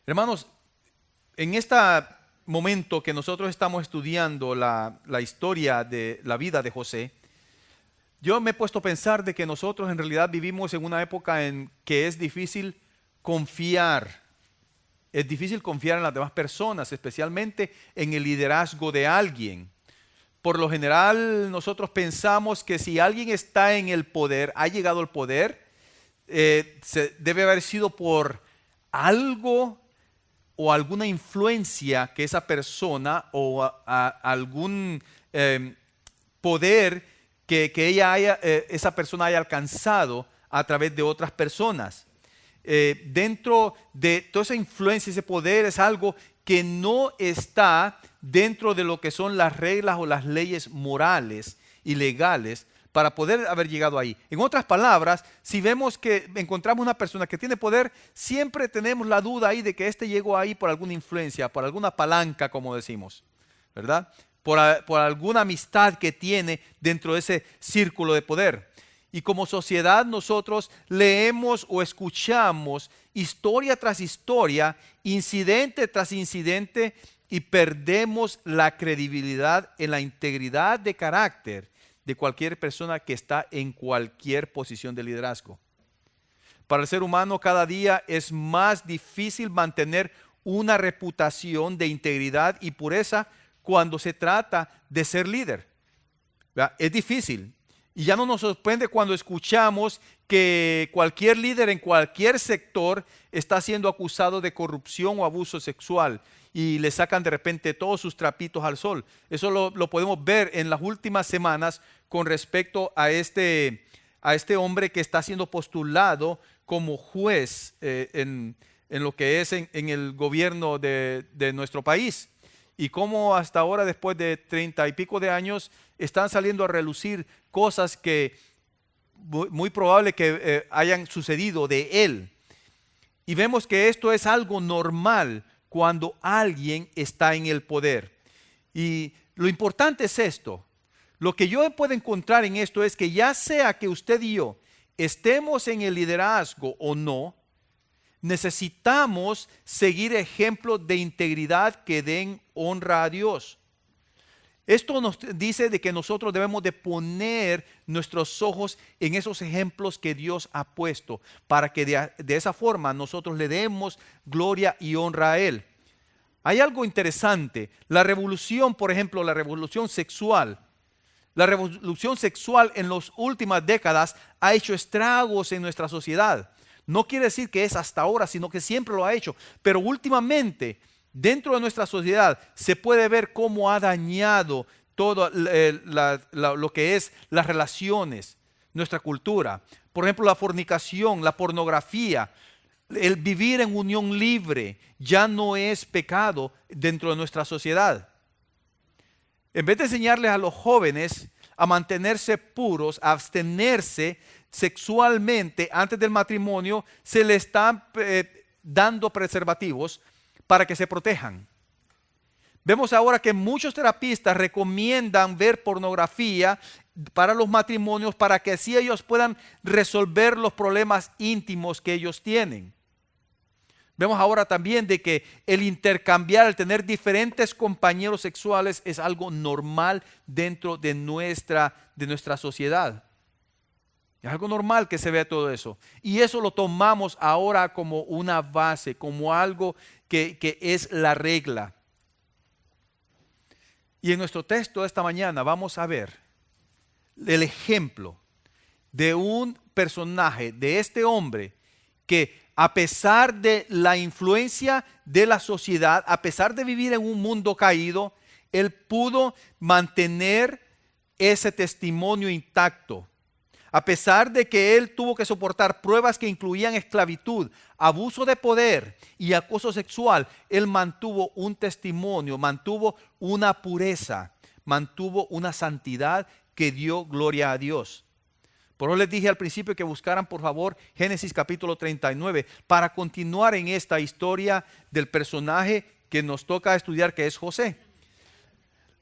Hermanos, en este momento que nosotros estamos estudiando la historia de la vida de José, yo me he puesto a pensar de que nosotros en realidad vivimos en una época en que es difícil confiar. Es difícil confiar en las demás personas, especialmente en el liderazgo de alguien. Por lo general, nosotros pensamos que si alguien está en el poder, ha llegado al poder, debe haber sido por algo o alguna influencia que esa persona o algún poder que esa persona haya alcanzado a través de otras personas. Dentro de toda esa influencia, ese poder es algo que no está dentro de lo que son las reglas o las leyes morales y legales para poder haber llegado ahí. En otras palabras, si vemos que encontramos una persona que tiene poder, siempre tenemos la duda ahí de que éste llegó ahí por alguna influencia, por alguna palanca, como decimos, ¿verdad? Por alguna amistad que tiene dentro de ese círculo de poder. Y como sociedad nosotros leemos o escuchamos historia tras historia, incidente tras incidente, y perdemos la credibilidad en la integridad de carácter de cualquier persona que está en cualquier posición de liderazgo. Para el ser humano cada día es más difícil mantener una reputación de integridad y pureza cuando se trata de ser líder. ¿Verdad? Es difícil. Y ya no nos sorprende cuando escuchamos que cualquier líder en cualquier sector está siendo acusado de corrupción o abuso sexual y le sacan de repente todos sus trapitos al sol. Eso lo podemos ver en las últimas semanas con respecto a este hombre que está siendo postulado como juez en lo que es en el gobierno de nuestro país. Y cómo hasta ahora, después de 30 y pico de años, están saliendo a relucir cosas que muy probable que hayan sucedido de él. Y vemos que esto es algo normal cuando alguien está en el poder. Y lo importante es esto. Lo que yo puedo encontrar en esto es que ya sea que usted y yo estemos en el liderazgo o no, necesitamos seguir ejemplos de integridad que den honra a Dios. Esto nos dice de que nosotros debemos de poner nuestros ojos en esos ejemplos que Dios ha puesto para que de esa forma nosotros le demos gloria y honra a Él. Hay algo interesante. La revolución, por ejemplo, la revolución sexual en las últimas décadas ha hecho estragos en nuestra sociedad. No quiere decir que es hasta ahora, sino que siempre lo ha hecho. Pero últimamente, dentro de nuestra sociedad, se puede ver cómo ha dañado todo lo que es las relaciones, nuestra cultura. Por ejemplo, la fornicación, la pornografía, el vivir en unión libre ya no es pecado dentro de nuestra sociedad. En vez de enseñarles a los jóvenes a mantenerse puros, a abstenerse sexualmente antes del matrimonio, se le están dando preservativos para que se protejan. Vemos ahora que muchos terapistas recomiendan ver pornografía para los matrimonios para que así ellos puedan resolver los problemas íntimos que ellos tienen. Vemos ahora también de que el intercambiar, el tener diferentes compañeros sexuales es algo normal dentro de nuestra sociedad. Es algo normal que se vea todo eso. Y eso lo tomamos ahora como una base, como algo que es la regla. Y en nuestro texto de esta mañana vamos a ver el ejemplo de un personaje, de este hombre que a pesar de la influencia de la sociedad, a pesar de vivir en un mundo caído, él pudo mantener ese testimonio intacto. A pesar de que él tuvo que soportar pruebas que incluían esclavitud, abuso de poder y acoso sexual, él mantuvo un testimonio, mantuvo una pureza, mantuvo una santidad que dio gloria a Dios. Por eso les dije al principio que buscaran por favor Génesis capítulo 39 para continuar en esta historia del personaje que nos toca estudiar, que es José.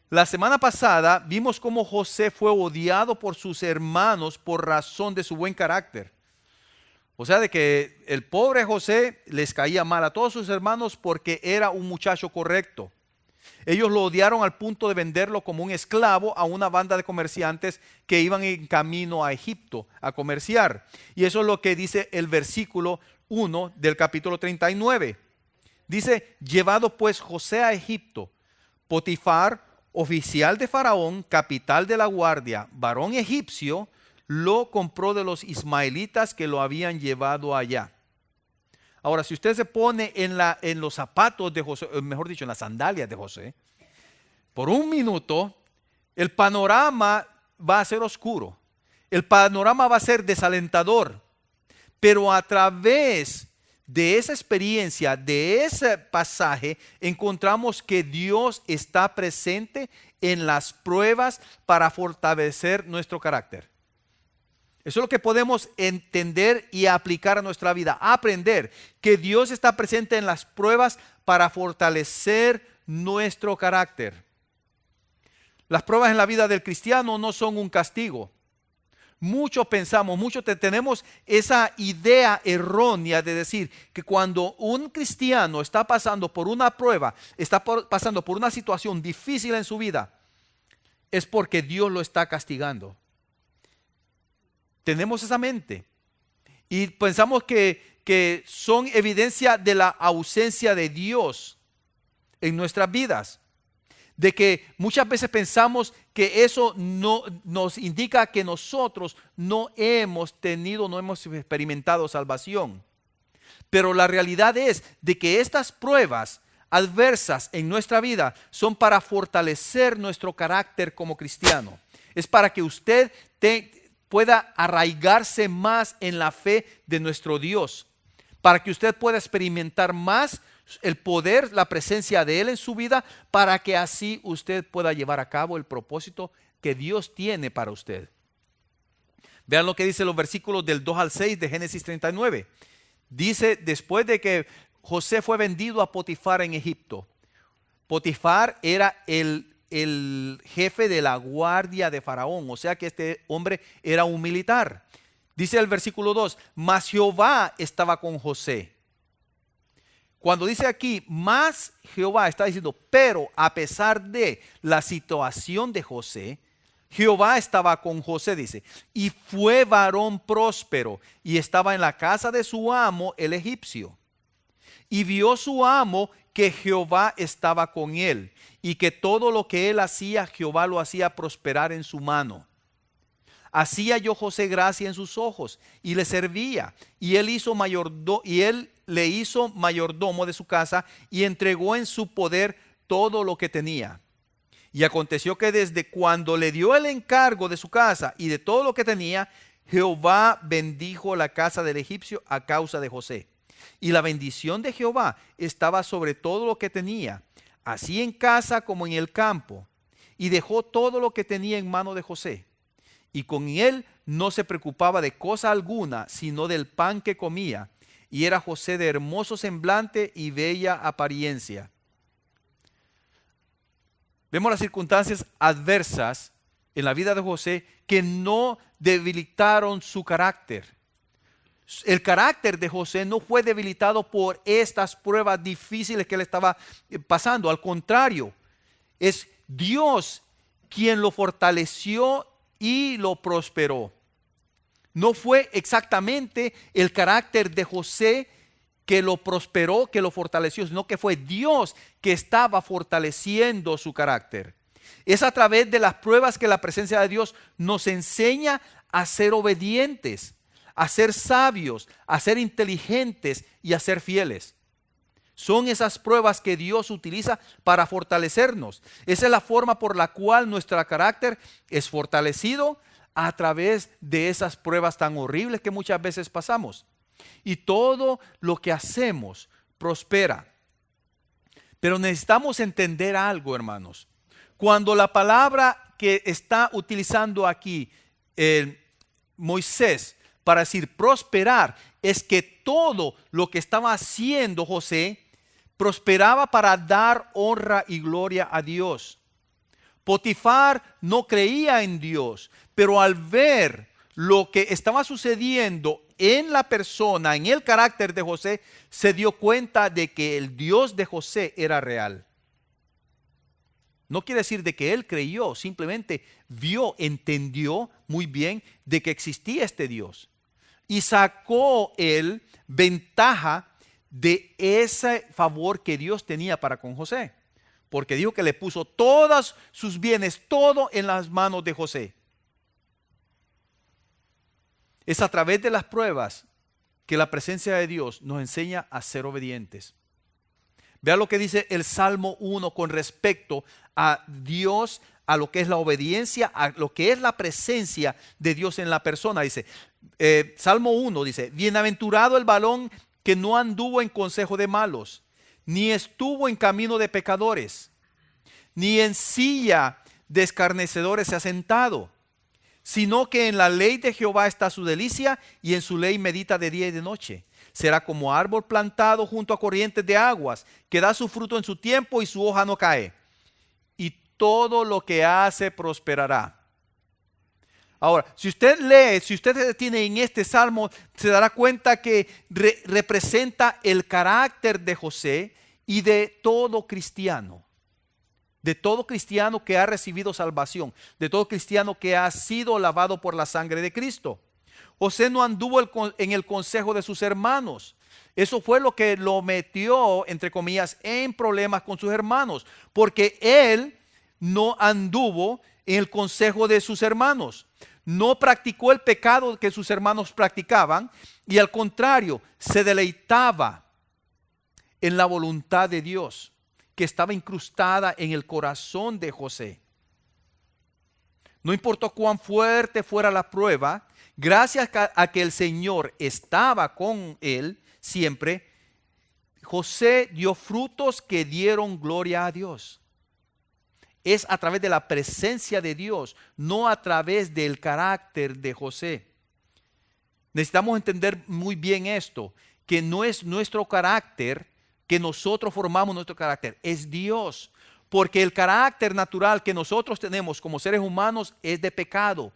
La semana pasada vimos cómo José fue odiado por sus hermanos por razón de su buen carácter. O sea, de que el pobre José les caía mal a todos sus hermanos porque era un muchacho correcto. Ellos lo odiaron al punto de venderlo como un esclavo a una banda de comerciantes que iban en camino a Egipto a comerciar. Y eso es lo que dice el versículo 1 del capítulo 39. Dice, llevado pues José a Egipto, Potifar, oficial de Faraón, capital de la guardia, varón egipcio, lo compró de los ismaelitas que lo habían llevado allá. Ahora, si usted se pone en los zapatos de José, mejor dicho, en las sandalias de José, por un minuto, el panorama va a ser oscuro. El panorama va a ser desalentador. Pero a través de esa experiencia, de ese pasaje, encontramos que Dios está presente en las pruebas para fortalecer nuestro carácter. Eso es lo que podemos entender y aplicar a nuestra vida. Aprender que Dios está presente en las pruebas para fortalecer nuestro carácter. Las pruebas en la vida del cristiano no son un castigo. Muchos pensamos, tenemos esa idea errónea de decir que cuando un cristiano está pasando por una prueba, pasando por una situación difícil en su vida, es porque Dios lo está castigando. Tenemos esa mente y pensamos que son evidencia de la ausencia de Dios en nuestras vidas. De que muchas veces pensamos que eso no nos indica que nosotros no hemos experimentado salvación. Pero la realidad es de que estas pruebas adversas en nuestra vida son para fortalecer nuestro carácter como cristiano. Es para que usted pueda arraigarse más en la fe de nuestro Dios, para que usted pueda experimentar más el poder, la presencia de Él en su vida, para que así usted pueda llevar a cabo el propósito que Dios tiene para usted. Vean lo que dice los versículos del 2 al 6 de Génesis 39. Dice, después de que José fue vendido a Potifar en Egipto. Potifar era el jefe de la guardia de Faraón, o sea que este hombre era un militar. Dice el versículo 2, mas Jehová estaba con José. Cuando dice aquí, más Jehová, está diciendo, pero a pesar de la situación de José, Jehová estaba con José, dice, y fue varón próspero, y estaba en la casa de su amo, el egipcio. Y vio su amo que Jehová estaba con él, y que todo lo que él hacía, Jehová lo hacía prosperar en su mano. Hacía yo José gracia en sus ojos, y le servía, y él le hizo mayordomo de su casa, y entregó en su poder todo lo que tenía. Y aconteció que desde cuando le dio el encargo de su casa y de todo lo que tenía, Jehová bendijo la casa del egipcio a causa de José. Y la bendición de Jehová estaba sobre todo lo que tenía, así en casa como en el campo. Y dejó todo lo que tenía en mano de José. Y con él no se preocupaba de cosa alguna, sino del pan que comía. Y era José de hermoso semblante y bella apariencia. Vemos las circunstancias adversas en la vida de José que no debilitaron su carácter. El carácter de José no fue debilitado por estas pruebas difíciles que él estaba pasando. Al contrario, es Dios quien lo fortaleció y lo prosperó. No fue exactamente el carácter de José que lo prosperó, que lo fortaleció, sino que fue Dios que estaba fortaleciendo su carácter. Es a través de las pruebas que la presencia de Dios nos enseña a ser obedientes, a ser sabios, a ser inteligentes y a ser fieles. Son esas pruebas que Dios utiliza para fortalecernos. Esa es la forma por la cual nuestro carácter es fortalecido, a través de esas pruebas tan horribles que muchas veces pasamos. Y todo lo que hacemos prospera. Pero necesitamos entender algo, hermanos. Cuando la palabra que está utilizando aquí Moisés para decir prosperar, es que todo lo que estaba haciendo José prosperaba para dar honra y gloria a Dios. Potifar no creía en Dios, pero al ver lo que estaba sucediendo en la persona, en el carácter de José, se dio cuenta de que el Dios de José era real. No quiere decir de que él creyó, simplemente vio, entendió muy bien de que existía este Dios. Y sacó él ventaja de ese favor que Dios tenía para con José. Porque dijo que le puso todos sus bienes, todo en las manos de José. Es a través de las pruebas que la presencia de Dios nos enseña a ser obedientes. Vea lo que dice el Salmo 1 con respecto a Dios, a lo que es la obediencia, a lo que es la presencia de Dios en la persona. Dice, Salmo 1 dice, bienaventurado el varón que no anduvo en consejo de malos, ni estuvo en camino de pecadores, ni en silla de escarnecedores se ha sentado, sino que en la ley de Jehová está su delicia, y en su ley medita de día y de noche. Será como árbol plantado junto a corrientes de aguas, que da su fruto en su tiempo y su hoja no cae. Y todo lo que hace prosperará. Ahora, si usted lee, si usted se detiene en este salmo, se dará cuenta que representa el carácter de José y de todo cristiano. De todo cristiano que ha recibido salvación, de todo cristiano que ha sido lavado por la sangre de Cristo. José no anduvo en el consejo de sus hermanos. Eso fue lo que lo metió, entre comillas, en problemas con sus hermanos, porque él no anduvo en el consejo de sus hermanos. No practicó el pecado que sus hermanos practicaban, y al contrario, se deleitaba en la voluntad de Dios, que estaba incrustada en el corazón de José. No importó cuán fuerte fuera la prueba, gracias a que el Señor estaba con él siempre, José dio frutos que dieron gloria a Dios. Es a través de la presencia de Dios, no a través del carácter de José. Necesitamos entender muy bien esto, que no es nuestro carácter, que nosotros formamos nuestro carácter, es Dios. Porque el carácter natural que nosotros tenemos como seres humanos es de pecado,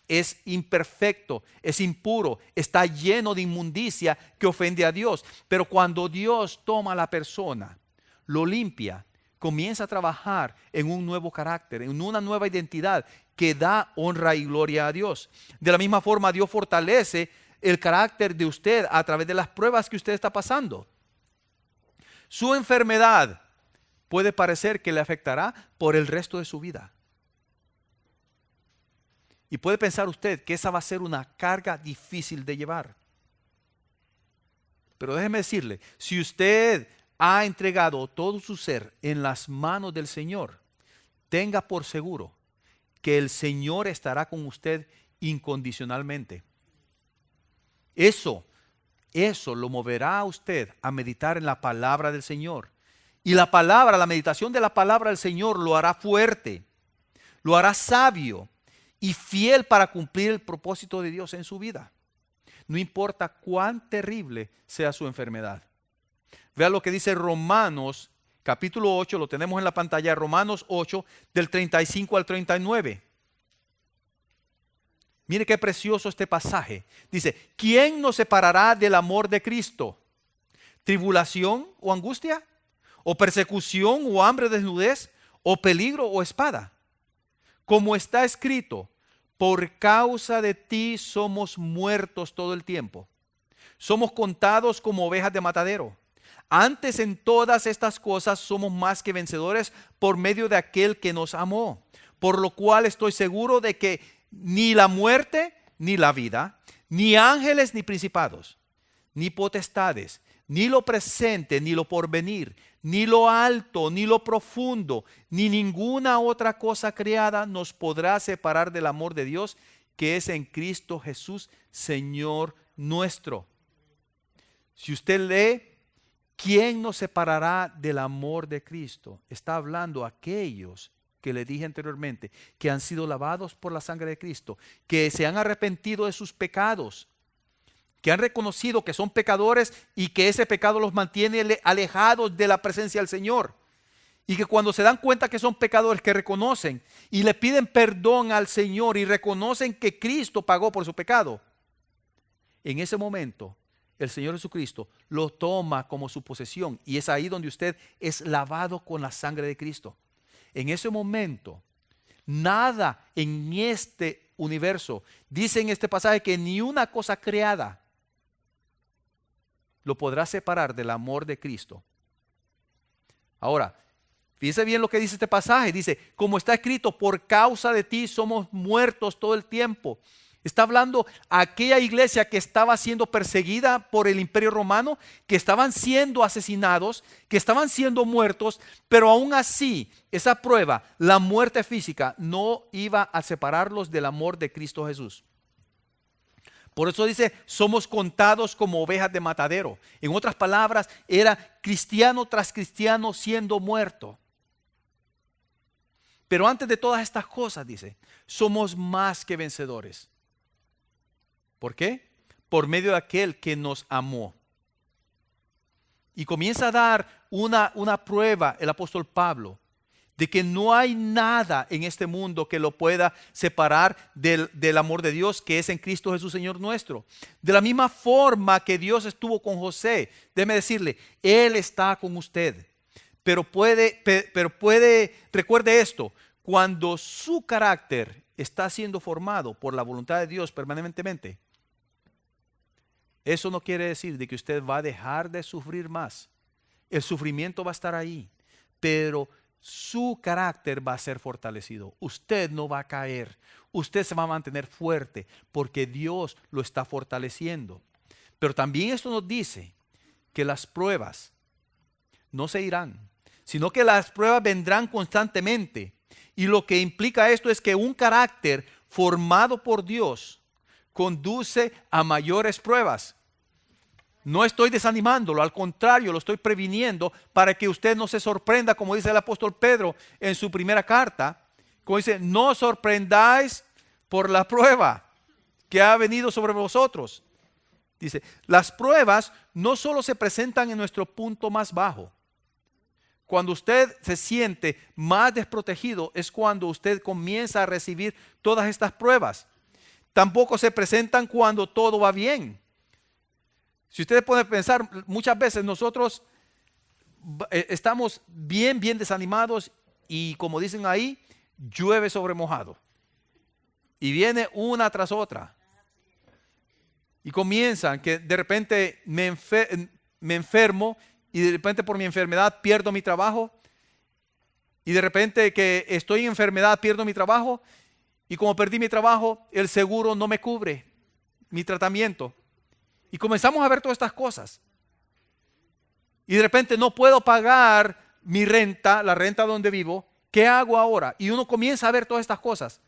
es imperfecto, es impuro, está lleno de inmundicia que ofende a Dios. Pero cuando Dios toma a la persona, lo limpia, comienza a trabajar en un nuevo carácter, en una nueva identidad que da honra y gloria a Dios. De la misma forma, Dios fortalece el carácter de usted a través de las pruebas que usted está pasando. Su enfermedad puede parecer que le afectará por el resto de su vida. Y puede pensar usted que esa va a ser una carga difícil de llevar. Pero déjeme decirle, si usted ha entregado todo su ser en las manos del Señor, tenga por seguro que el Señor estará con usted incondicionalmente. Eso lo moverá a usted a meditar en la palabra del Señor. Y la meditación de la palabra del Señor lo hará fuerte, lo hará sabio y fiel para cumplir el propósito de Dios en su vida. No importa cuán terrible sea su enfermedad. Vea lo que dice Romanos, capítulo 8, lo tenemos en la pantalla, Romanos 8, del 35 al 39. Mire qué precioso este pasaje. Dice, ¿quién nos separará del amor de Cristo? ¿Tribulación o angustia? ¿O persecución o hambre o desnudez? ¿O peligro o espada? Como está escrito, por causa de ti somos muertos todo el tiempo. Somos contados como ovejas de matadero. Antes en todas estas cosas somos más que vencedores por medio de aquel que nos amó. Por lo cual estoy seguro de que ni la muerte, ni la vida, ni ángeles, ni principados, ni potestades, ni lo presente, ni lo porvenir, ni lo alto, ni lo profundo, ni ninguna otra cosa creada nos podrá separar del amor de Dios que es en Cristo Jesús, Señor nuestro. Si usted lee, ¿quién nos separará del amor de Cristo? Está hablando a aquellos que le dije anteriormente, que han sido lavados por la sangre de Cristo, que se han arrepentido de sus pecados, que han reconocido que son pecadores y que ese pecado los mantiene alejados de la presencia del Señor. Y que cuando se dan cuenta que son pecadores, que reconocen y le piden perdón al Señor y reconocen que Cristo pagó por su pecado, en ese momento el Señor Jesucristo lo toma como su posesión y es ahí donde usted es lavado con la sangre de Cristo. En ese momento, nada en este universo, dice en este pasaje que ni una cosa creada lo podrá separar del amor de Cristo. Ahora, fíjese bien lo que dice este pasaje. Dice, como está escrito, por causa de ti somos muertos todo el tiempo. Está hablando a aquella iglesia que estaba siendo perseguida por el Imperio Romano, que estaban siendo asesinados, que estaban siendo muertos, pero aún así, esa prueba, la muerte física, no iba a separarlos del amor de Cristo Jesús. Por eso dice, somos contados como ovejas de matadero. En otras palabras, era cristiano tras cristiano siendo muerto. Pero antes de todas estas cosas, dice, somos más que vencedores. ¿Por qué? Por medio de aquel que nos amó. Y comienza a dar una prueba el apóstol Pablo de que no hay nada en este mundo que lo pueda separar del amor de Dios que es en Cristo Jesús Señor nuestro. De la misma forma que Dios estuvo con José, déjeme decirle, Él está con usted. Pero puede, recuerde esto, cuando su carácter está siendo formado por la voluntad de Dios permanentemente, eso no quiere decir de que usted va a dejar de sufrir más. El sufrimiento va a estar ahí, pero su carácter va a ser fortalecido. Usted no va a caer. Usted se va a mantener fuerte porque Dios lo está fortaleciendo. Pero también esto nos dice que las pruebas no se irán, sino que las pruebas vendrán constantemente. Y lo que implica esto es que un carácter formado por Dios conduce a mayores pruebas. No estoy desanimándolo, al contrario, lo estoy previniendo para que usted no se sorprenda, como dice el apóstol Pedro en su primera carta, como dice, no os sorprendáis por la prueba que ha venido sobre vosotros. Dice, las pruebas no solo se presentan en nuestro punto más bajo. Cuando usted se siente más desprotegido es cuando usted comienza a recibir todas estas pruebas. Tampoco se presentan cuando todo va bien. Si usted puede pensar, muchas veces nosotros estamos bien desanimados y como dicen ahí, llueve sobre mojado. Y viene una tras otra. Y comienzan que de repente me enfermo y de repente por mi enfermedad pierdo mi trabajo. Y de repente que estoy en enfermedad pierdo mi trabajo. Y como perdí mi trabajo, el seguro no me cubre mi tratamiento. Y comenzamos a ver todas estas cosas. Y de repente no puedo pagar mi renta, la renta donde vivo. ¿Qué hago ahora? Y uno comienza a ver todas estas cosas.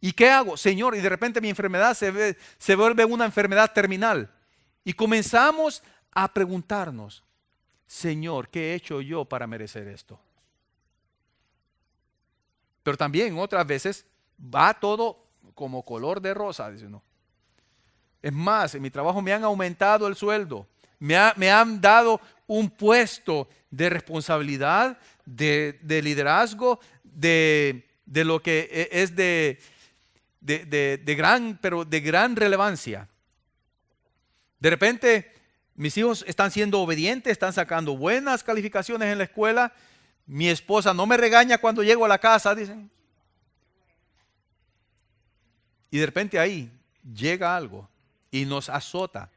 ¿Y qué hago? Señor, y de repente mi enfermedad se vuelve una enfermedad terminal. Y comenzamos a preguntarnos, Señor, ¿qué he hecho yo para merecer esto? Pero también otras veces va todo como color de rosa, dice uno. Es más, en mi trabajo me han aumentado el sueldo, me han dado un puesto de responsabilidad, de liderazgo, de lo que es de gran relevancia. De repente, mis hijos están siendo obedientes, están sacando buenas calificaciones en la escuela. Mi esposa no me regaña cuando llego a la casa, dicen. Y de repente ahí llega algo y nos azota.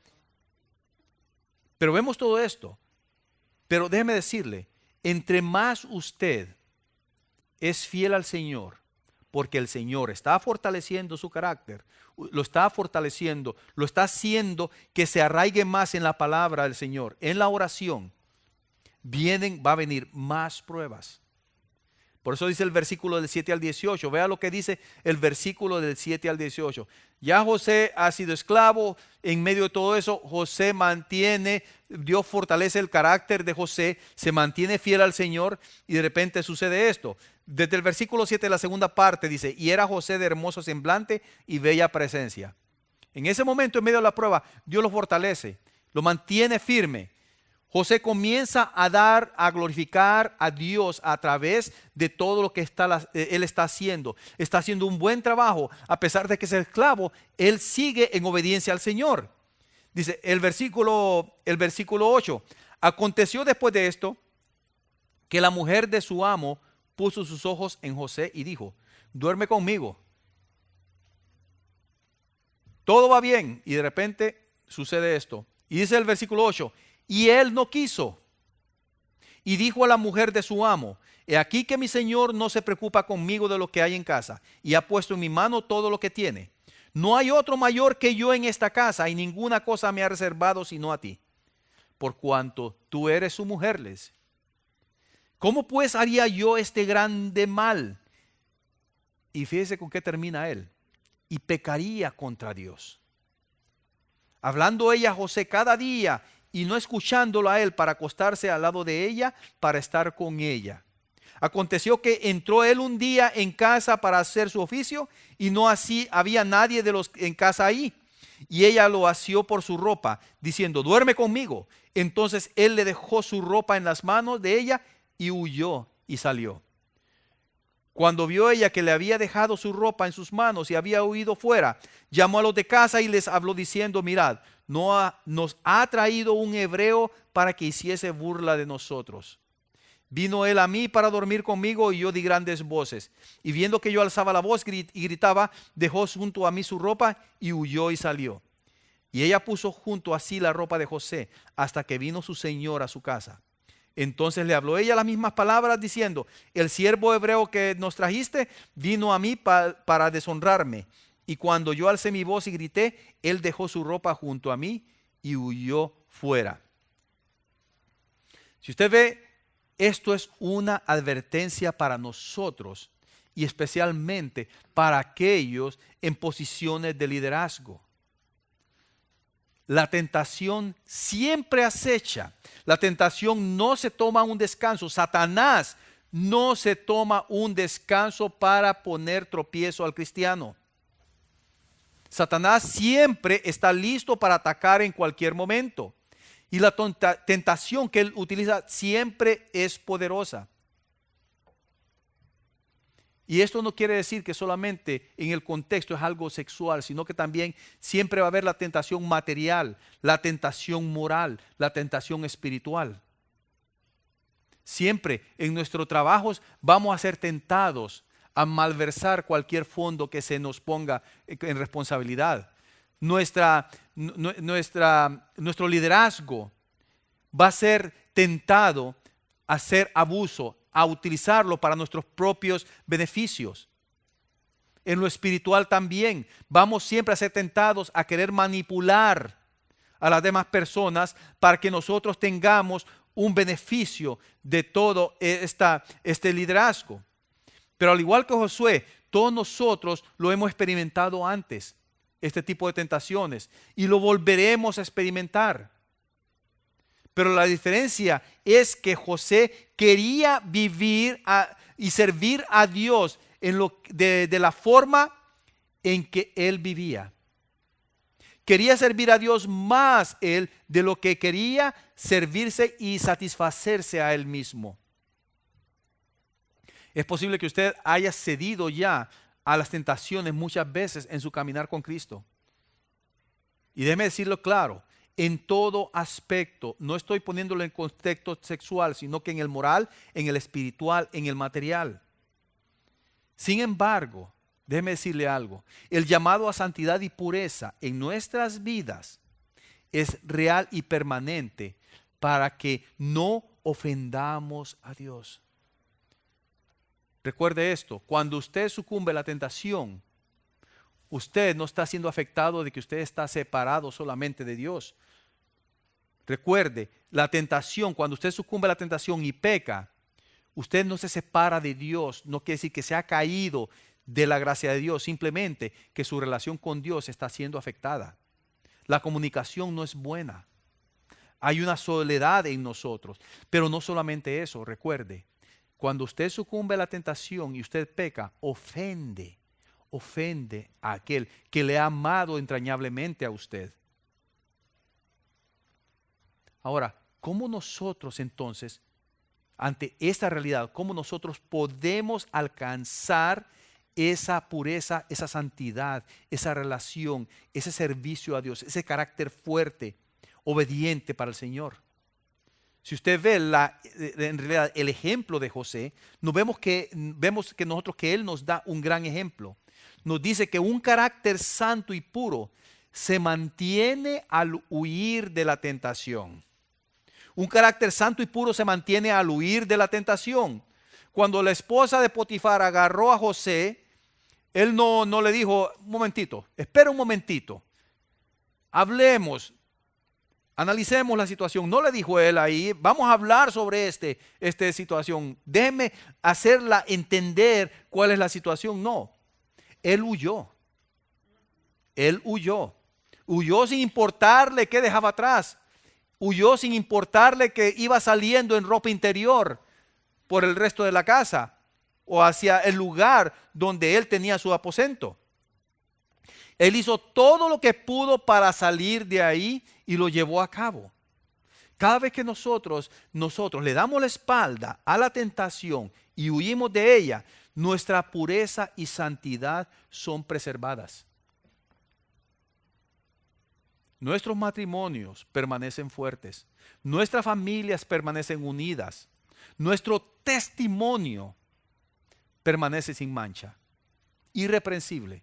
Pero vemos todo esto. Pero déjeme decirle, entre más usted es fiel al Señor, porque el Señor está fortaleciendo su carácter, lo está fortaleciendo, lo está haciendo que se arraigue más en la palabra del Señor, en la oración, va a venir más pruebas. Por eso dice el versículo del 7 al 18. Vea lo que dice el versículo del 7 al 18. Ya José ha sido esclavo. En medio de todo eso, José Dios fortalece el carácter de José, se mantiene fiel al Señor y de repente sucede esto. Desde el versículo 7, la segunda parte dice, y era José de hermoso semblante y bella presencia. En ese momento, en medio de la prueba, Dios lo fortalece, lo mantiene firme. José comienza a glorificar a Dios a través de todo lo que él está haciendo. Está haciendo un buen trabajo. A pesar de que es esclavo, él sigue en obediencia al Señor. Dice el versículo 8. Aconteció después de esto que la mujer de su amo puso sus ojos en José y dijo: duerme conmigo. Todo va bien y de repente sucede esto. Y dice el versículo 8. Y él no quiso. Y dijo a la mujer de su amo: he aquí que mi señor no se preocupa conmigo de lo que hay en casa, y ha puesto en mi mano todo lo que tiene. No hay otro mayor que yo en esta casa, y ninguna cosa me ha reservado sino a ti, por cuanto tú eres su mujer. ¿Cómo pues haría yo este grande mal? Y fíjese con qué termina él: y pecaría contra Dios. Hablando ella a José cada día y no escuchándolo a él para acostarse al lado de ella, para estar con ella. Aconteció que entró él un día en casa para hacer su oficio, y no así había nadie de los en casa ahí. Y ella lo asió por su ropa, diciendo: duerme conmigo. Entonces él le dejó su ropa en las manos de ella y huyó y salió. Cuando vio ella que le había dejado su ropa en sus manos y había huido fuera, llamó a los de casa y les habló diciendo: mirad, nos ha traído un hebreo para que hiciese burla de nosotros. Vino él a mí para dormir conmigo, y yo di grandes voces. Y viendo que yo alzaba la voz y gritaba, dejó junto a mí su ropa y huyó y salió. Y ella puso junto a sí la ropa de José hasta que vino su señor a su casa. Entonces le habló ella las mismas palabras diciendo: el siervo hebreo que nos trajiste vino a mí para deshonrarme. Y cuando yo alcé mi voz y grité, él dejó su ropa junto a mí y huyó fuera. Si usted ve, esto es una advertencia para nosotros y especialmente para aquellos en posiciones de liderazgo. La tentación siempre acecha. La tentación no se toma un descanso. Satanás no se toma un descanso para poner tropiezo al cristiano. Satanás siempre está listo para atacar en cualquier momento. Y la tentación que él utiliza siempre es poderosa. Y esto no quiere decir que solamente en el contexto es algo sexual, sino que también siempre va a haber la tentación material, la tentación moral, la tentación espiritual. Siempre en nuestros trabajos vamos a ser tentados a malversar cualquier fondo que se nos ponga en responsabilidad. Nuestro liderazgo va a ser tentado a hacer abuso, a utilizarlo para nuestros propios beneficios. En lo espiritual también vamos siempre a ser tentados a querer manipular a las demás personas para que nosotros tengamos un beneficio de todo este liderazgo. Pero al igual que Josué, todos nosotros lo hemos experimentado antes, este tipo de tentaciones, y lo volveremos a experimentar. Pero la diferencia es que José quería vivir y servir a Dios de la forma en que él vivía. Quería servir a Dios más él de lo que quería servirse y satisfacerse a él mismo. Es posible que usted haya cedido ya a las tentaciones muchas veces en su caminar con Cristo. Y déjeme decirlo claro, en todo aspecto, no estoy poniéndolo en contexto sexual, sino que en el moral, en el espiritual, en el material. Sin embargo, déjeme decirle algo, el llamado a santidad y pureza en nuestras vidas es real y permanente para que no ofendamos a Dios. Recuerde esto, cuando usted sucumbe a la tentación, usted no está siendo afectado de que usted está separado solamente de Dios. Recuerde, la tentación, cuando usted sucumbe a la tentación y peca, usted no se separa de Dios, no quiere decir que se ha caído de la gracia de Dios, simplemente que su relación con Dios está siendo afectada. La comunicación no es buena. Hay una soledad en nosotros, pero no solamente eso, recuerde, cuando usted sucumbe a la tentación y usted peca, ofende a aquel que le ha amado entrañablemente a usted. Ahora, ¿Cómo nosotros entonces, ante esta realidad, cómo nosotros podemos alcanzar esa pureza, esa santidad, esa relación, ese servicio a Dios, ese carácter fuerte, obediente para el Señor? Si usted ve en realidad el ejemplo de José, vemos que Él nos da un gran ejemplo. Nos dice que un carácter santo y puro se mantiene al huir de la tentación. Un carácter santo y puro se mantiene al huir de la tentación. Cuando la esposa de Potifar agarró a José, él no le dijo, un momentito, espera un momentito, hablemos, analicemos la situación. No le dijo él ahí, vamos a hablar sobre esta situación, déjeme hacerla entender cuál es la situación. No, él huyó. Él huyó. Huyó sin importarle qué dejaba atrás. Huyó sin importarle que iba saliendo en ropa interior por el resto de la casa o hacia el lugar donde él tenía su aposento. Él hizo todo lo que pudo para salir de ahí y lo llevó a cabo. Cada vez que nosotros le damos la espalda a la tentación y huimos de ella, nuestra pureza y santidad son preservadas. Nuestros matrimonios permanecen fuertes. Nuestras familias permanecen unidas. Nuestro testimonio permanece sin mancha, irreprensible.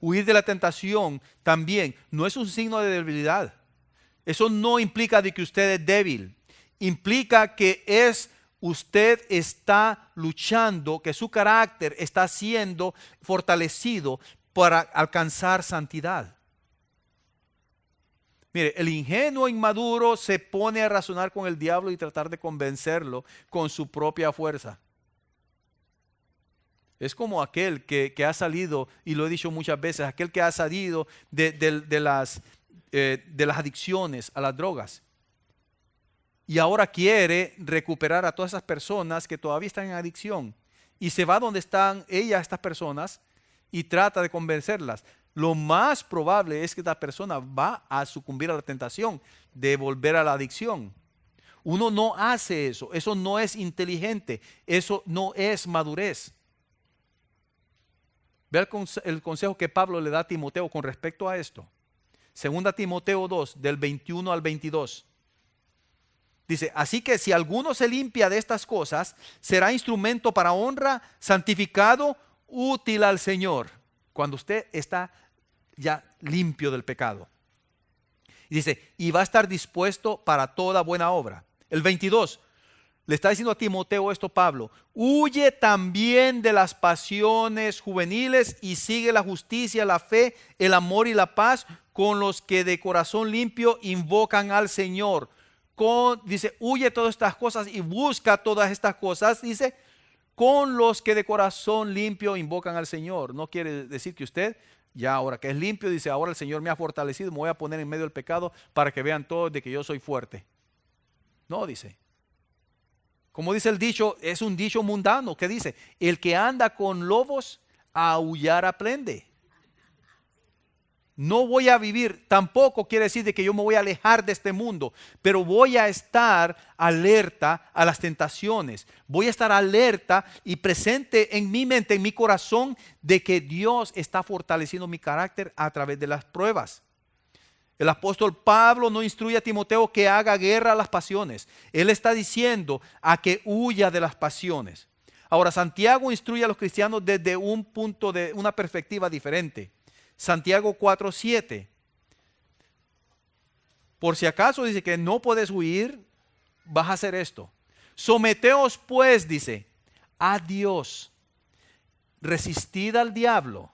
Huir de la tentación también no es un signo de debilidad. Eso no implica de que usted es débil. Implica que usted está luchando, que su carácter está siendo fortalecido para alcanzar santidad. Mire, el ingenuo inmaduro se pone a razonar con el diablo y tratar de convencerlo con su propia fuerza. Es como aquel que ha salido, y lo he dicho muchas veces, aquel que ha salido de las adicciones a las drogas. Y ahora quiere recuperar a todas esas personas que todavía están en adicción. Y se va donde están estas personas, y trata de convencerlas. Lo más probable es que esta persona va a sucumbir a la tentación de volver a la adicción. Uno no hace eso. Eso no es inteligente. Eso no es madurez. Vea el consejo que Pablo le da a Timoteo con respecto a esto. Segunda Timoteo 2, del 21 al 22. Dice, así que si alguno se limpia de estas cosas, será instrumento para honra, santificado, útil al Señor. Cuando usted está ya limpio del pecado. Y dice, y va a estar dispuesto para toda buena obra. El 22, le está diciendo a Timoteo esto Pablo, huye también de las pasiones juveniles y sigue la justicia, la fe, el amor y la paz con los que de corazón limpio invocan al Señor. Dice, huye todas estas cosas y busca todas estas cosas, dice, con los que de corazón limpio invocan al Señor. No quiere decir que usted, ya ahora que es limpio, dice, ahora el Señor me ha fortalecido, me voy a poner en medio del pecado para que vean todos de que yo soy fuerte. No, dice. Como dice el dicho, es un dicho mundano que dice, el que anda con lobos, a aullar aprende. No voy a vivir, tampoco quiere decir de que yo me voy a alejar de este mundo, pero voy a estar alerta a las tentaciones. Voy a estar alerta y presente en mi mente, en mi corazón, de que Dios está fortaleciendo mi carácter a través de las pruebas. El apóstol Pablo no instruye a Timoteo que haga guerra a las pasiones. Él está diciendo a que huya de las pasiones. Ahora, Santiago instruye a los cristianos desde un punto de una perspectiva diferente. Santiago 4:7. Por si acaso dice que no puedes huir, vas a hacer esto. Someteos pues, dice, a Dios. Resistid al diablo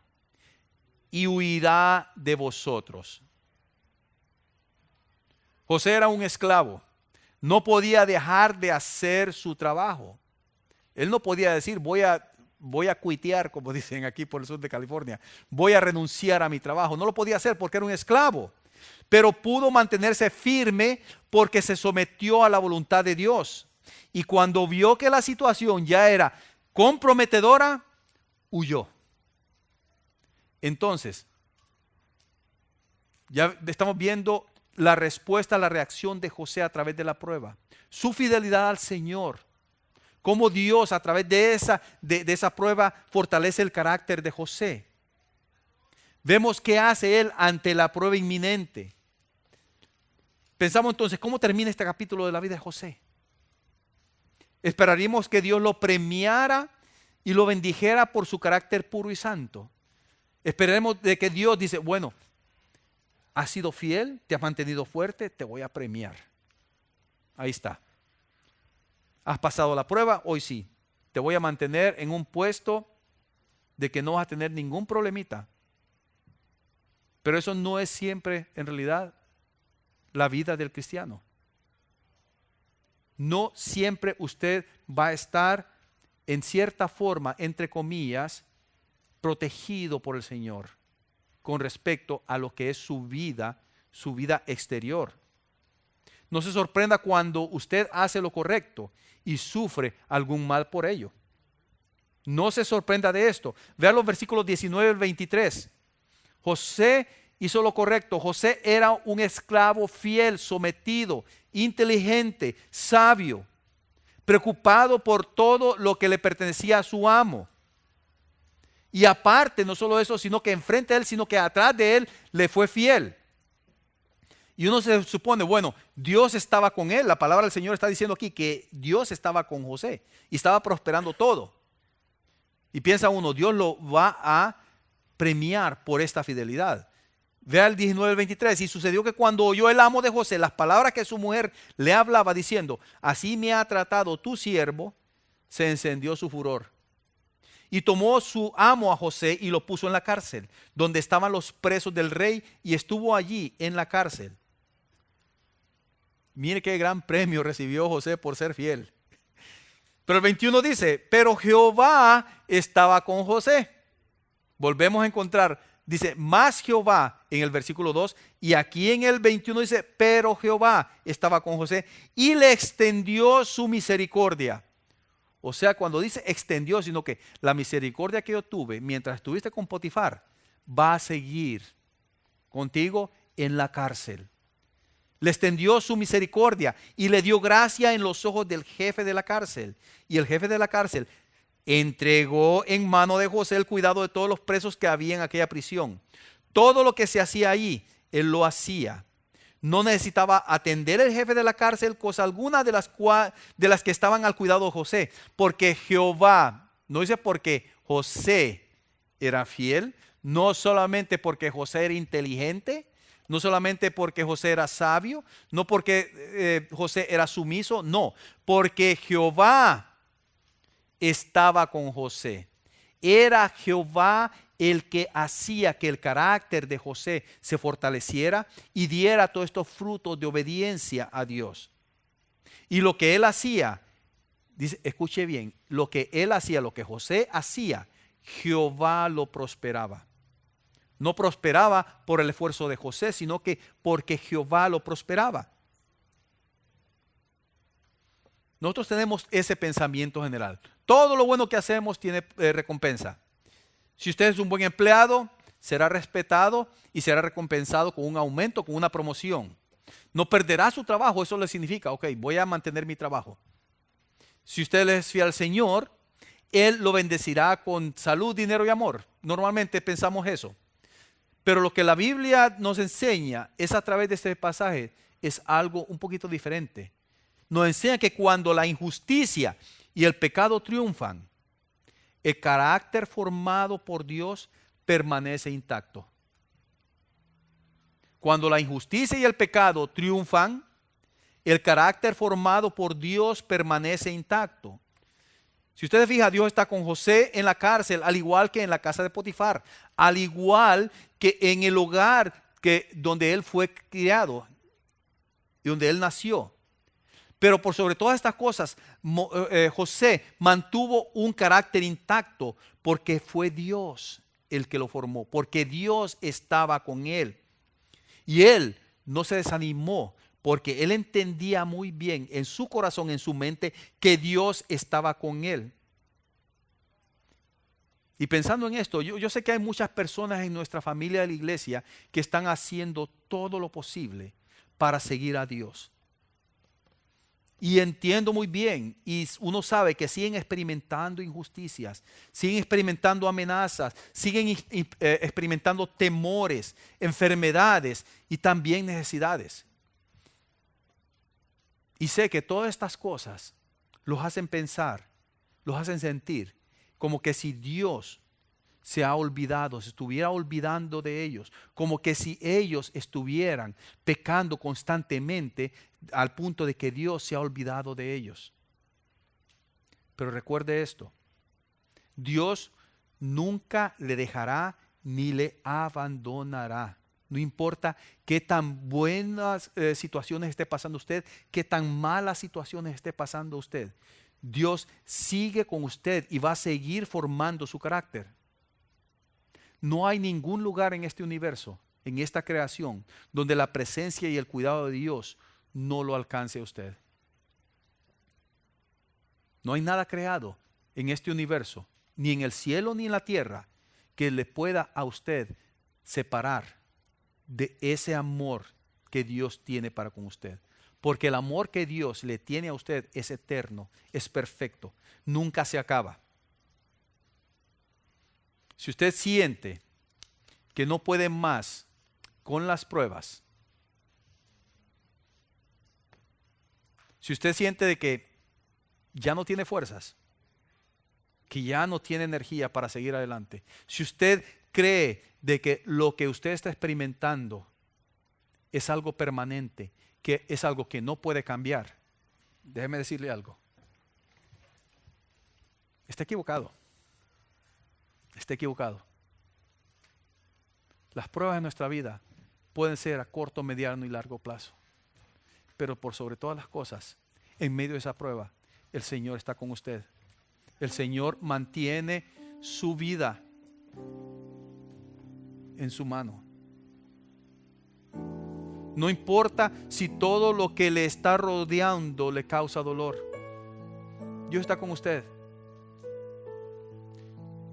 y huirá de vosotros. José era un esclavo. No podía dejar de hacer su trabajo. Él no podía decir, voy a cuitear, como dicen aquí por el sur de California. Voy a renunciar a mi trabajo. No lo podía hacer porque era un esclavo. Pero pudo mantenerse firme porque se sometió a la voluntad de Dios. Y cuando vio que la situación ya era comprometedora, huyó. Entonces, ya estamos viendo la respuesta, la reacción de José a través de la prueba. Su fidelidad al Señor. Cómo Dios a través de esa prueba fortalece el carácter de José. Vemos qué hace él ante la prueba inminente. Pensamos entonces, ¿cómo termina este capítulo de la vida de José? Esperaríamos que Dios lo premiara y lo bendijera por su carácter puro y santo. Esperemos de que Dios dice, bueno, has sido fiel, te has mantenido fuerte, te voy a premiar. Ahí está. Has pasado la prueba, hoy sí. Te voy a mantener en un puesto de que no vas a tener ningún problemita. Pero eso no es siempre, en realidad, la vida del cristiano. No siempre usted va a estar en cierta forma, entre comillas, protegido por el Señor con respecto a lo que es su vida exterior. No se sorprenda cuando usted hace lo correcto y sufre algún mal por ello. No se sorprenda de esto. Vean los versículos 19 al 23. José hizo lo correcto. José era un esclavo fiel, sometido, inteligente, sabio, preocupado por todo lo que le pertenecía a su amo. Y aparte, no solo eso, sino que enfrente de él, sino que atrás de él le fue fiel. Y uno se supone, bueno, Dios estaba con él. La palabra del Señor está diciendo aquí que Dios estaba con José y estaba prosperando todo. Y piensa uno, Dios lo va a premiar por esta fidelidad. Vea el 19 al 23. Y sucedió que cuando oyó el amo de José las palabras que su mujer le hablaba diciendo, así me ha tratado tu siervo, se encendió su furor. Y tomó su amo a José y lo puso en la cárcel, donde estaban los presos del rey, y estuvo allí en la cárcel. Mire qué gran premio recibió José por ser fiel. Pero el 21 dice, pero Jehová estaba con José. Volvemos a encontrar, dice, más Jehová en el versículo 2, y aquí en el 21 dice, pero Jehová estaba con José y le extendió su misericordia. O sea, cuando dice extendió, sino que la misericordia que yo tuve mientras estuviste con Potifar va a seguir contigo en la cárcel. Le extendió su misericordia y le dio gracia en los ojos del jefe de la cárcel. Y el jefe de la cárcel entregó en mano de José el cuidado de todos los presos que había en aquella prisión. Todo lo que se hacía allí, él lo hacía. No necesitaba atender el jefe de la cárcel cosa alguna de las que estaban al cuidado de José, porque Jehová, no dice porque José era fiel, no solamente porque José era inteligente, no solamente porque José era sabio, no porque José era sumiso, no, porque Jehová estaba con José. Era Jehová el que hacía que el carácter de José se fortaleciera y diera todos estos frutos de obediencia a Dios. Y lo que él hacía, dice, escuche bien, lo que él hacía, lo que José hacía, Jehová lo prosperaba. No prosperaba por el esfuerzo de José, sino que porque Jehová lo prosperaba. Nosotros tenemos ese pensamiento general. Todo lo bueno que hacemos tiene recompensa. Si usted es un buen empleado, será respetado y será recompensado con un aumento, con una promoción. No perderá su trabajo, eso le significa, ok, voy a mantener mi trabajo. Si usted le es fiel al Señor, Él lo bendecirá con salud, dinero y amor. Normalmente pensamos eso. Pero lo que la Biblia nos enseña es a través de este pasaje, es algo un poquito diferente. Nos enseña que cuando la injusticia y el pecado triunfan, el carácter formado por Dios permanece intacto. Cuando la injusticia y el pecado triunfan, el carácter formado por Dios permanece intacto. Si usted se fija, Dios está con José en la cárcel, al igual que en la casa de Potifar, al igual que en el hogar donde él fue criado y donde él nació. Pero por sobre todas estas cosas, José mantuvo un carácter intacto porque fue Dios el que lo formó, porque Dios estaba con él. Y él no se desanimó porque él entendía muy bien en su corazón, en su mente, que Dios estaba con él. Y pensando en esto, yo sé que hay muchas personas en nuestra familia de la iglesia que están haciendo todo lo posible para seguir a Dios. Y entiendo muy bien, y uno sabe que siguen experimentando injusticias, siguen experimentando amenazas, siguen experimentando temores, enfermedades y también necesidades. Y sé que todas estas cosas los hacen pensar, los hacen sentir como que si Dios se ha olvidado, se estuviera olvidando de ellos, como que si ellos estuvieran pecando constantemente al punto de que Dios se ha olvidado de ellos. Pero recuerde esto, Dios nunca le dejará ni le abandonará. No importa qué tan buenas situaciones esté pasando usted, qué tan malas situaciones esté pasando usted. Dios sigue con usted y va a seguir formando su carácter. No hay ningún lugar en este universo, en esta creación, donde la presencia y el cuidado de Dios no lo alcance a usted. No hay nada creado en este universo, ni en el cielo ni en la tierra, que le pueda a usted separar de ese amor que Dios tiene para con usted. Porque el amor que Dios le tiene a usted es eterno, es perfecto, nunca se acaba. Si usted siente que no puede más con las pruebas, si usted siente de que ya no tiene fuerzas, que ya no tiene energía para seguir adelante, si usted cree de que lo que usted está experimentando es algo permanente, que es algo que no puede cambiar, déjeme decirle algo. Está equivocado. Está equivocado. Las pruebas de nuestra vida pueden ser a corto, mediano y largo plazo. Pero por sobre todas las cosas, en medio de esa prueba, el Señor está con usted. El Señor mantiene su vida en su mano. No importa si todo lo que le está rodeando le causa dolor. Dios está con usted.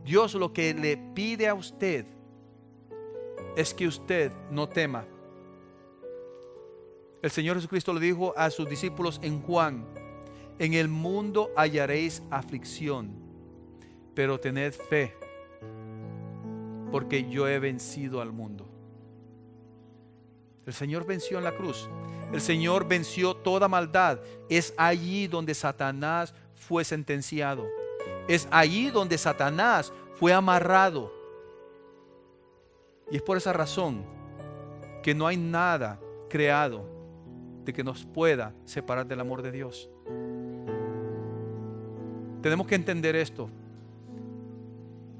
Dios lo que le pide a usted es que usted no tema. El Señor Jesucristo le dijo a sus discípulos en Juan: en el mundo hallaréis aflicción, pero tened fe, porque yo he vencido al mundo. El Señor venció en la cruz. El Señor venció toda maldad. Es allí donde Satanás fue sentenciado. Es allí donde Satanás fue amarrado. Y es por esa razón que no hay nada creado de que nos pueda separar del amor de Dios. Tenemos que entender esto.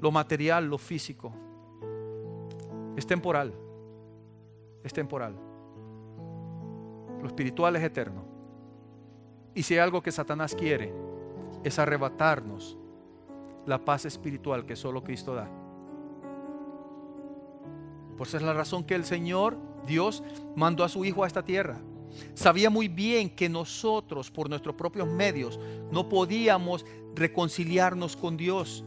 Lo material, lo físico, es temporal. Es temporal. Lo espiritual es eterno. Y si hay algo que Satanás quiere, es arrebatarnos la paz espiritual que solo Cristo da. Por esa es la razón que el Señor, Dios, mandó a su Hijo a esta tierra. Sabía muy bien que nosotros, por nuestros propios medios, no podíamos reconciliarnos con Dios,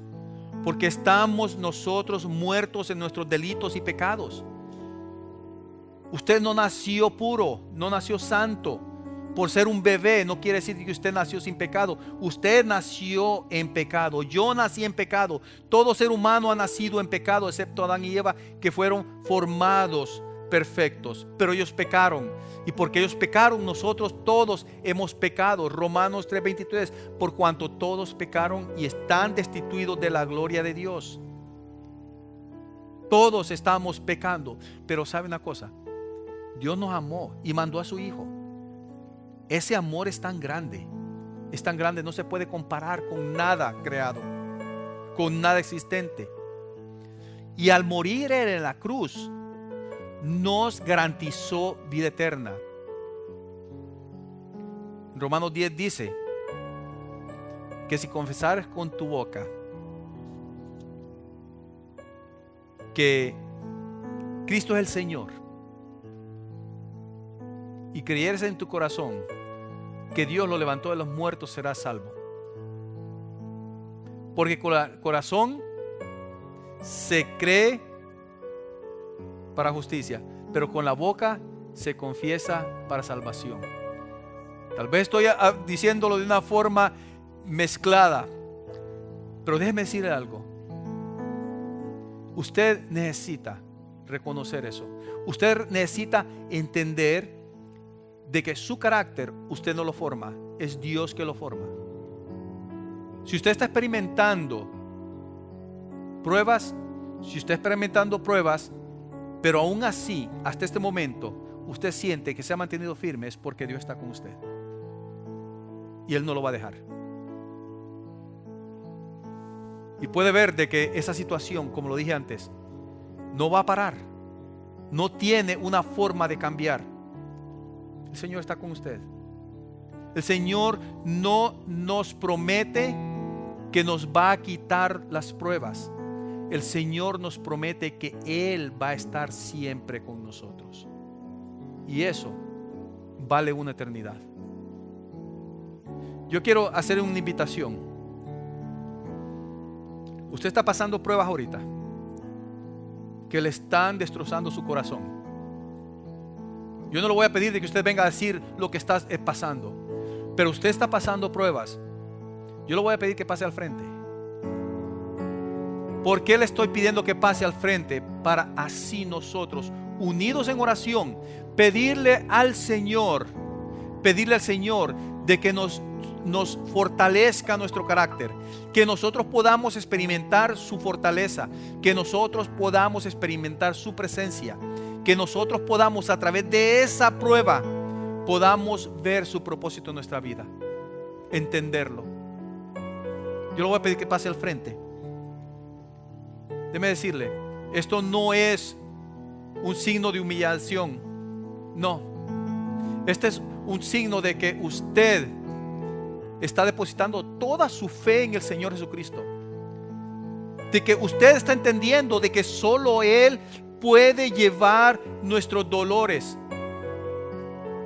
porque estamos nosotros muertos en nuestros delitos y pecados. Usted no nació puro, no nació santo. Por ser un bebé no quiere decir que usted nació sin pecado. Usted nació en pecado. Yo nací en pecado. Todo ser humano ha nacido en pecado, excepto Adán y Eva, que fueron formados perfectos. Pero ellos pecaron. Y porque ellos pecaron, nosotros todos hemos pecado. Romanos 3:23. Por cuanto todos pecaron y están destituidos de la gloria de Dios. Todos estamos pecando. Pero ¿sabe una cosa? Dios nos amó y mandó a su Hijo. Ese amor es tan grande, no se puede comparar con nada creado, con nada existente. Y al morir Él en la cruz, nos garantizó vida eterna. Romanos 10 dice que si confesares con tu boca que Cristo es el Señor y creyeres en tu corazón que Dios lo levantó de los muertos, serás salvo. Porque con el corazón se cree para justicia, pero con la boca se confiesa para salvación. Tal vez estoy diciéndolo de una forma mezclada, pero déjeme decirle algo. Usted necesita reconocer eso. Usted necesita entender de que su carácter usted no lo forma, es Dios que lo forma. Si usted está experimentando pruebas, pero aún así, hasta este momento, usted siente que se ha mantenido firme, es porque Dios está con usted. Y Él no lo va a dejar. Y puede ver de que esa situación, como lo dije antes, no va a parar. No tiene una forma de cambiar. El Señor está con usted. El Señor no nos promete que nos va a quitar las pruebas. El Señor nos promete que Él va a estar siempre con nosotros. Y eso vale una eternidad. Yo quiero hacer una invitación. Usted está pasando pruebas ahorita que le están destrozando su corazón. Yo no le voy a pedir de que usted venga a decir lo que está pasando, pero usted está pasando pruebas. Yo le voy a pedir que pase al frente. ¿Por qué le estoy pidiendo que pase al frente? Para así nosotros, unidos en oración, pedirle al Señor de que nos fortalezca nuestro carácter, que nosotros podamos experimentar su fortaleza, que nosotros podamos experimentar su presencia, que nosotros podamos, a través de esa prueba, podamos ver su propósito en nuestra vida, entenderlo. Yo le voy a pedir que pase al frente. Déjeme decirle, esto no es un signo de humillación, no. Este es un signo de que usted está depositando toda su fe en el Señor Jesucristo, de que usted está entendiendo de que solo Él puede llevar nuestros dolores,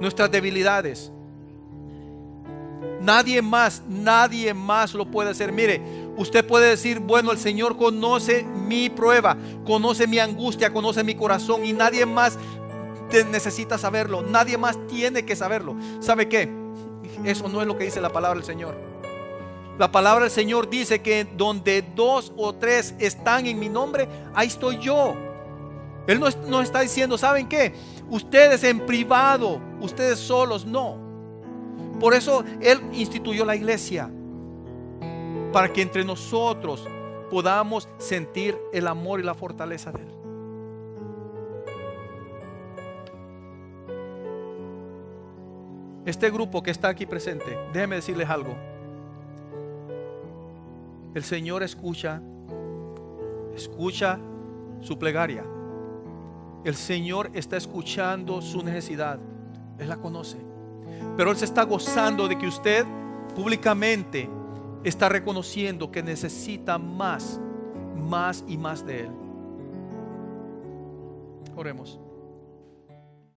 nuestras debilidades. Nadie más lo puede hacer. Mire, usted puede decir, bueno, el Señor conoce mi prueba, conoce mi angustia, conoce mi corazón, y nadie más necesita saberlo, nadie más tiene que saberlo. ¿Sabe qué? Eso no es lo que dice la palabra del Señor. La palabra del Señor dice que donde 2 o 3 están en mi nombre, ahí estoy yo. Él no está diciendo, ¿saben qué? Ustedes en privado, ustedes solos, no. Por eso Él instituyó la iglesia, para que entre nosotros podamos sentir el amor y la fortaleza de Él. Este grupo que está aquí presente, déjenme decirles algo. El Señor escucha su plegaria. El Señor está escuchando su necesidad. Él la conoce. Pero Él se está gozando de que usted públicamente está reconociendo que necesita más y más de Él. Oremos.